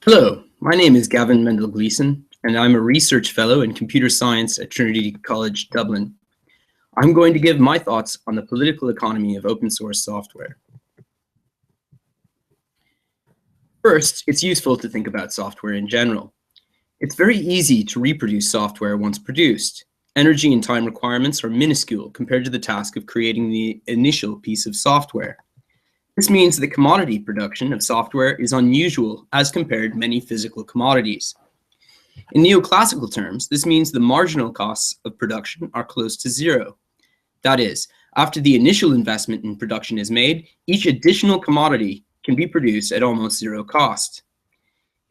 Hello, my name is Gavin Mendel-Gleason, and I'm a research fellow in computer science at Trinity College Dublin. I'm going to give my thoughts on the political economy of open source software. First, it's useful to think about software in general. It's very easy to reproduce software once produced. Energy and time requirements are minuscule compared to the task of creating the initial piece of software. This means that commodity production of software is unusual as compared to many physical commodities. In neoclassical terms, this means the marginal costs of production are close to zero. That is, after the initial investment in production is made, each additional commodity can be produced at almost zero cost.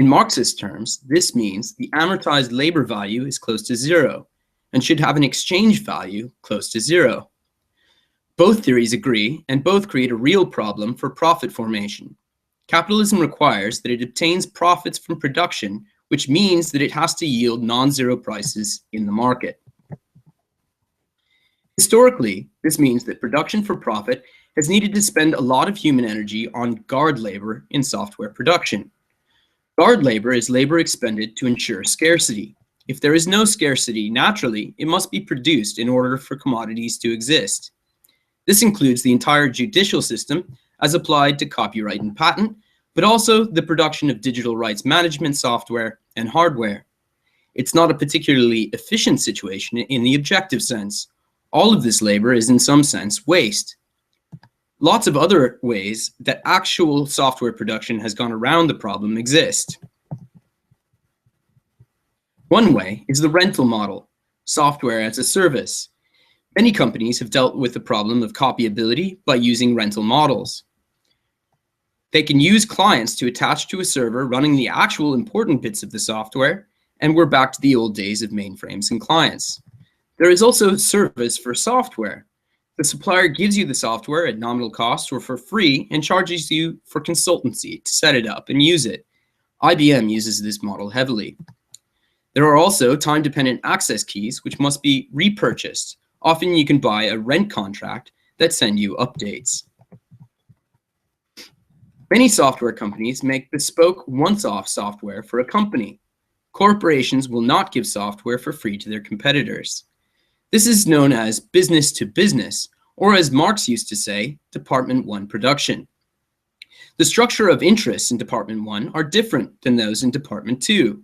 In Marxist terms, this means the amortized labor value is close to zero and should have an exchange value close to zero. Both theories agree, and both create a real problem for profit formation. Capitalism requires that it obtains profits from production, which means that it has to yield non-zero prices in the market. Historically, this means that production for profit has needed to spend a lot of human energy on guard labor in software production. Guard labor is labor expended to ensure scarcity. If there is no scarcity, naturally, it must be produced in order for commodities to exist. This includes the entire judicial system as applied to copyright and patent, but also the production of digital rights management software and hardware. It's not a particularly efficient situation in the objective sense. All of this labor is in some sense waste. Lots of other ways that actual software production has gone around the problem exist. One way is the rental model, software as a service. Many companies have dealt with the problem of copyability by using rental models. They can use clients to attach to a server running the actual important bits of the software, and we're back to the old days of mainframes and clients. There is also a service for software. The supplier gives you the software at nominal cost or for free and charges you for consultancy to set it up and use it. IBM uses this model heavily. There are also time-dependent access keys which must be repurchased. Often you can buy a rent contract that send you updates. Many software companies make bespoke once-off software for a company. Corporations will not give software for free to their competitors. This is known as business to business, or as Marx used to say, Department 1 production. The structure of interests in Department 1 are different than those in Department 2.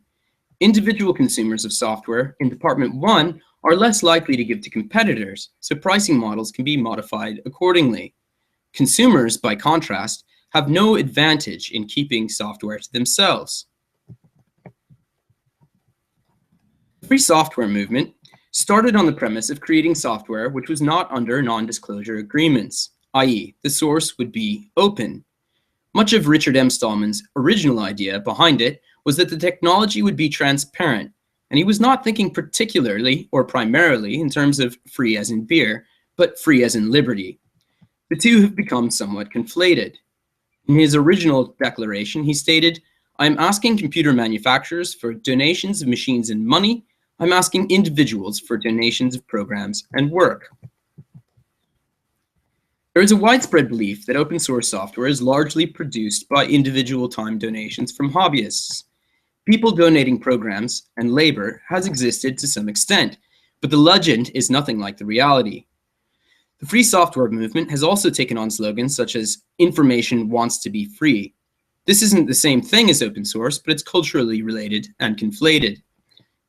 Individual consumers of software in Department 1 are less likely to give to competitors, so pricing models can be modified accordingly. Consumers, by contrast, have no advantage in keeping software to themselves. The free software movement started on the premise of creating software which was not under non-disclosure agreements, i.e., the source would be open. Much of Richard M. Stallman's original idea behind it was that the technology would be transparent, and he was not thinking particularly or primarily in terms of free as in beer, but free as in liberty. The two have become somewhat conflated. In his original declaration, he stated, "I'm asking computer manufacturers for donations of machines and money. I'm asking individuals for donations of programs and work." There is a widespread belief that open source software is largely produced by individual time donations from hobbyists. People donating programs and labor has existed to some extent, but the legend is nothing like the reality. The free software movement has also taken on slogans such as "information wants to be free." This isn't the same thing as open source, but it's culturally related and conflated.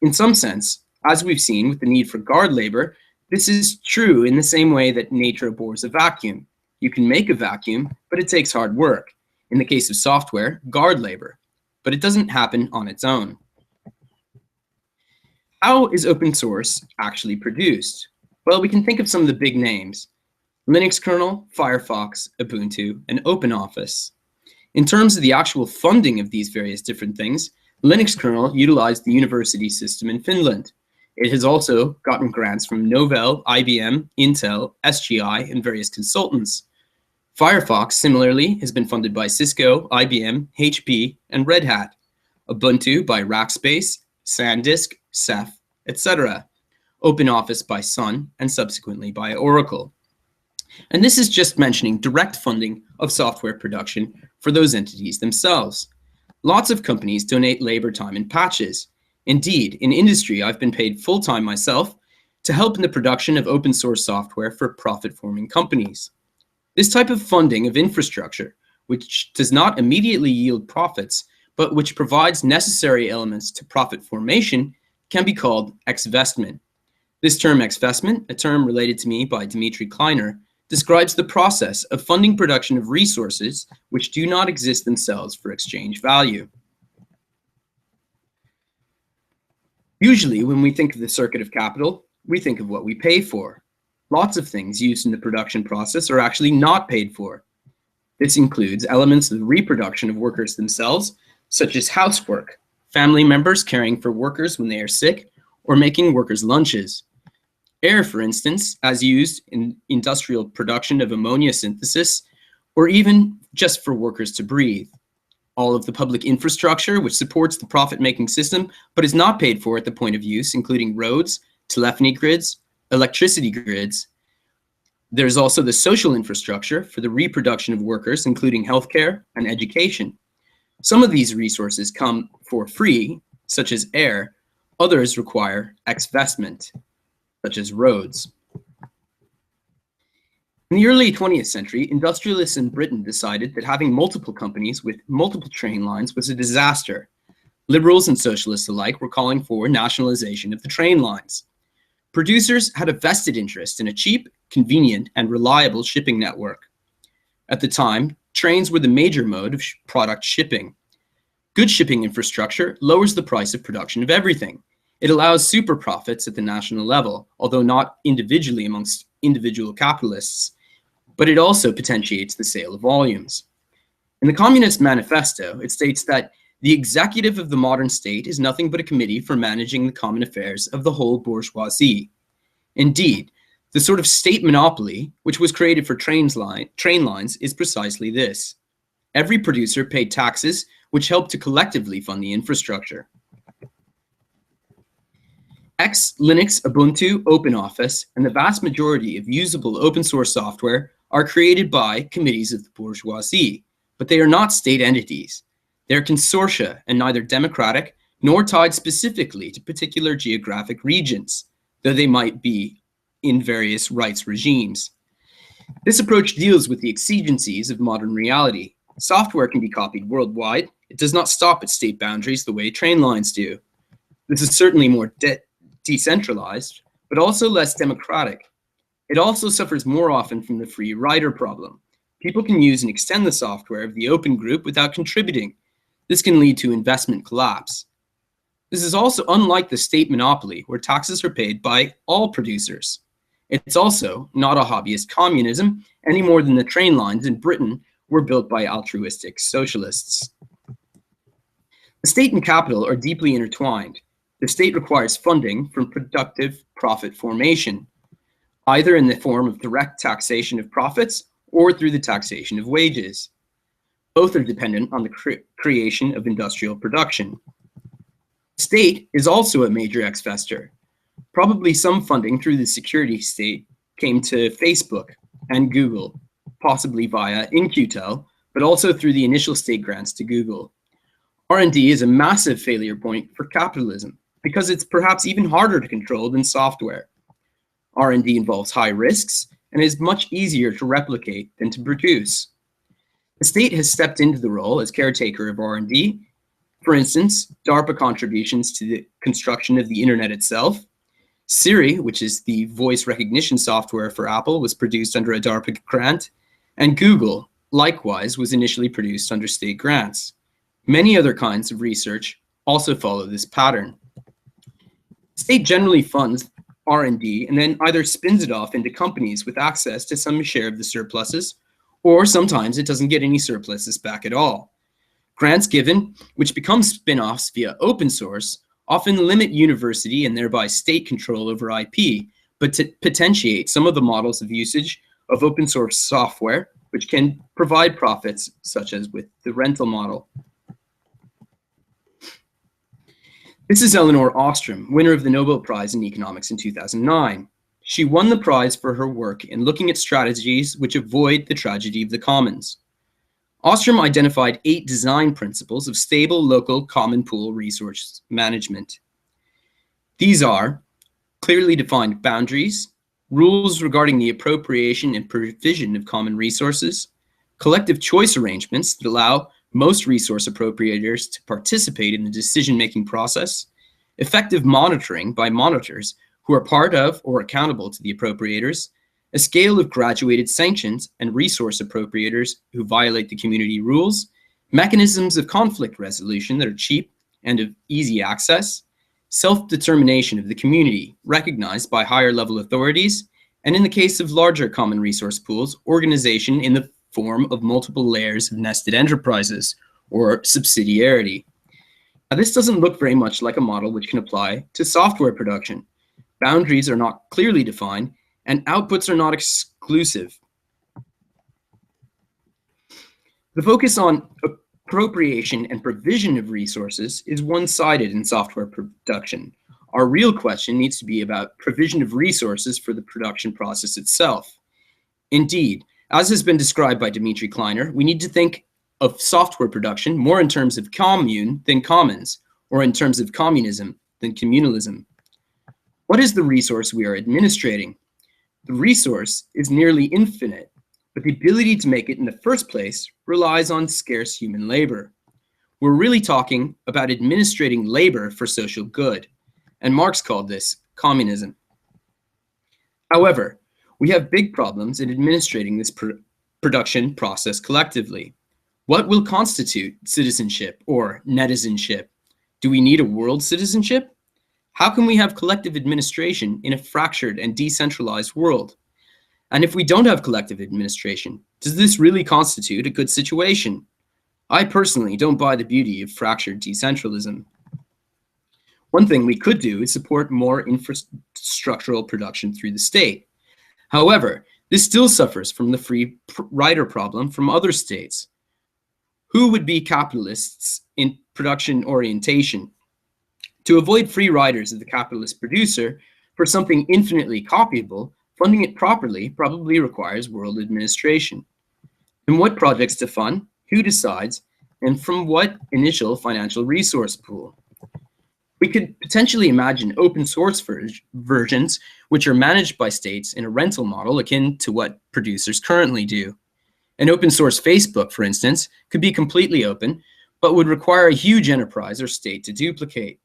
In some sense, as we've seen with the need for guard labor, this is true in the same way that nature abhors a vacuum. You can make a vacuum, but it takes hard work. In the case of software, guard labor. But it doesn't happen on its own. How is open source actually produced? Well, we can think of some of the big names: Linux kernel, Firefox, Ubuntu, and OpenOffice. In terms of the actual funding of these various different things, Linux kernel utilized the university system in Finland. It has also gotten grants from Novell, IBM, Intel, SGI, and various consultants. Firefox, similarly, has been funded by Cisco, IBM, HP, and Red Hat. Ubuntu by Rackspace, SanDisk, Ceph, etc. OpenOffice by Sun, and subsequently by Oracle. And this is just mentioning direct funding of software production for those entities themselves. Lots of companies donate labor time in patches. Indeed, in industry, I've been paid full-time myself to help in the production of open source software for profit-forming companies. This type of funding of infrastructure, which does not immediately yield profits, but which provides necessary elements to profit formation, can be called exvestment. This term exvestment, a term related to me by Dmitry Kleiner, describes the process of funding production of resources which do not exist themselves for exchange value. Usually, when we think of the circuit of capital, we think of what we pay for. Lots of things used in the production process are actually not paid for. This includes elements of the reproduction of workers themselves, such as housework, family members caring for workers when they are sick, or making workers' lunches. Air, for instance, as used in industrial production of ammonia synthesis, or even just for workers to breathe. All of the public infrastructure which supports the profit-making system but is not paid for at the point of use, including roads, telephony grids, electricity grids. There's also the social infrastructure for the reproduction of workers, including healthcare and education. Some of these resources come for free, such as air. Others require exvestment, such as roads. In the early 20th century, industrialists in Britain decided that having multiple companies with multiple train lines was a disaster. Liberals and socialists alike were calling for nationalization of the train lines. Producers had a vested interest in a cheap, convenient, and reliable shipping network. At the time, trains were the major mode of product shipping. Good shipping infrastructure lowers the price of production of everything. It allows super profits at the national level, although not individually amongst individual capitalists, but it also potentiates the sale of volumes. In the Communist Manifesto, it states that the executive of the modern state is nothing but a committee for managing the common affairs of the whole bourgeoisie. Indeed, the sort of state monopoly, which was created for train lines, is precisely this. Every producer paid taxes which helped to collectively fund the infrastructure. X, Linux, Ubuntu, OpenOffice, and the vast majority of usable open source software are created by committees of the bourgeoisie, but they are not state entities. They are consortia and neither democratic nor tied specifically to particular geographic regions, though they might be in various rights regimes. This approach deals with the exigencies of modern reality. Software can be copied worldwide. It does not stop at state boundaries the way train lines do. This is certainly more decentralized, but also less democratic. It also suffers more often from the free rider problem. People can use and extend the software of the open group without contributing. This can lead to investment collapse. This is also unlike the state monopoly, where taxes are paid by all producers. It's also not a hobbyist communism any more than the train lines in Britain were built by altruistic socialists. The state and capital are deeply intertwined. The state requires funding from productive profit formation, either in the form of direct taxation of profits or through the taxation of wages. Both are dependent on the creation of industrial production. The state is also a major exvestor. Probably some funding through the security state came to Facebook and Google, possibly via In-Q-Tel, but also through the initial state grants to Google. R&D is a massive failure point for capitalism because it's perhaps even harder to control than software. R&D involves high risks and is much easier to replicate than to produce. The state has stepped into the role as caretaker of R&D. For instance, DARPA contributions to the construction of the internet itself. Siri, which is the voice recognition software for Apple, was produced under a DARPA grant, and Google, likewise, was initially produced under state grants. Many other kinds of research also follow this pattern. The state generally funds R&D and then either spins it off into companies with access to some share of the surpluses, or sometimes it doesn't get any surpluses back at all. Grants given, which become spin-offs via open source, often limit university and thereby state control over IP, but to potentiate some of the models of usage of open source software, which can provide profits, such as with the rental model. This is Elinor Ostrom, winner of the Nobel Prize in Economics in 2009. She won the prize for her work in looking at strategies which avoid the tragedy of the commons. Ostrom identified 8 design principles of stable local common pool resource management. These are clearly defined boundaries, rules regarding the appropriation and provision of common resources, collective choice arrangements that allow most resource appropriators to participate in the decision-making process, effective monitoring by monitors who are part of or accountable to the appropriators, a scale of graduated sanctions and resource appropriators who violate the community rules, mechanisms of conflict resolution that are cheap and of easy access, self-determination of the community recognized by higher level authorities, and in the case of larger common resource pools, organization in the form of multiple layers of nested enterprises or subsidiarity. Now, this doesn't look very much like a model which can apply to software production. Boundaries are not clearly defined and outputs are not exclusive. The focus on appropriation and provision of resources is one-sided in software production. Our real question needs to be about provision of resources for the production process itself. Indeed, as has been described by Dimitri Kleiner, we need to think of software production more in terms of commune than commons, or in terms of communism than communalism. What is the resource we are administrating? The resource is nearly infinite, but the ability to make it in the first place relies on scarce human labor. We're really talking about administrating labor for social good, and Marx called this communism. However, we have big problems in administrating this production process collectively. What will constitute citizenship or netizenship? Do we need a world citizenship? How can we have collective administration in a fractured and decentralized world? And if we don't have collective administration, does this really constitute a good situation? I personally don't buy the beauty of fractured decentralism. One thing we could do is support more infrastructural production through the state. However, this still suffers from the free rider problem from other states. Who would be capitalists in production orientation? To avoid free riders of the capitalist producer for something infinitely copyable, funding it properly probably requires world administration. And what projects to fund, who decides, and from what initial financial resource pool? We could potentially imagine open source versions which are managed by states in a rental model akin to what producers currently do. An open source Facebook, for instance, could be completely open, but would require a huge enterprise or state to duplicate.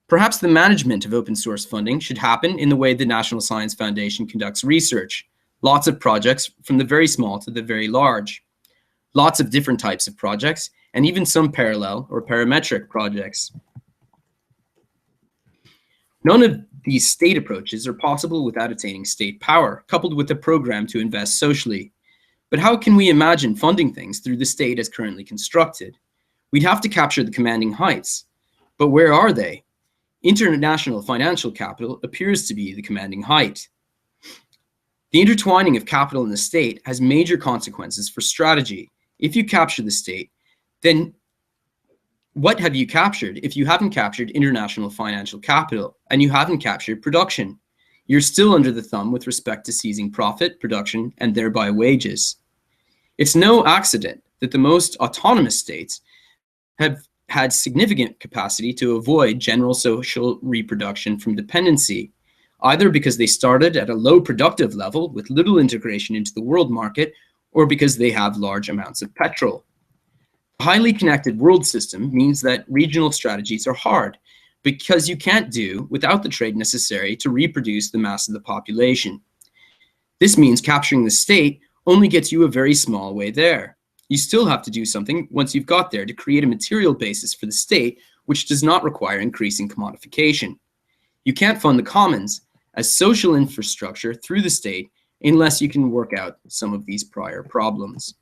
Perhaps the management of open source funding should happen in the way the National Science Foundation conducts research. Lots of projects from the very small to the very large. Lots of different types of projects, and even some parallel or parametric projects. None of these state approaches are possible without attaining state power, coupled with a program to invest socially. But how can we imagine funding things through the state as currently constructed? We'd have to capture the commanding heights. But where are they? International financial capital appears to be the commanding height. The intertwining of capital and the state has major consequences for strategy. If you capture the state, then what have you captured if you haven't captured international financial capital and you haven't captured production? You're still under the thumb with respect to seizing profit, production, and thereby wages. It's no accident that the most autonomous states have had significant capacity to avoid general social reproduction from dependency, either because they started at a low productive level with little integration into the world market, or because they have large amounts of petrol. A highly connected world system means that regional strategies are hard, because you can't do without the trade necessary to reproduce the mass of the population. This means capturing the state only gets you a very small way there. You still have to do something once you've got there to create a material basis for the state, which does not require increasing commodification. You can't fund the commons as social infrastructure through the state unless you can work out some of these prior problems.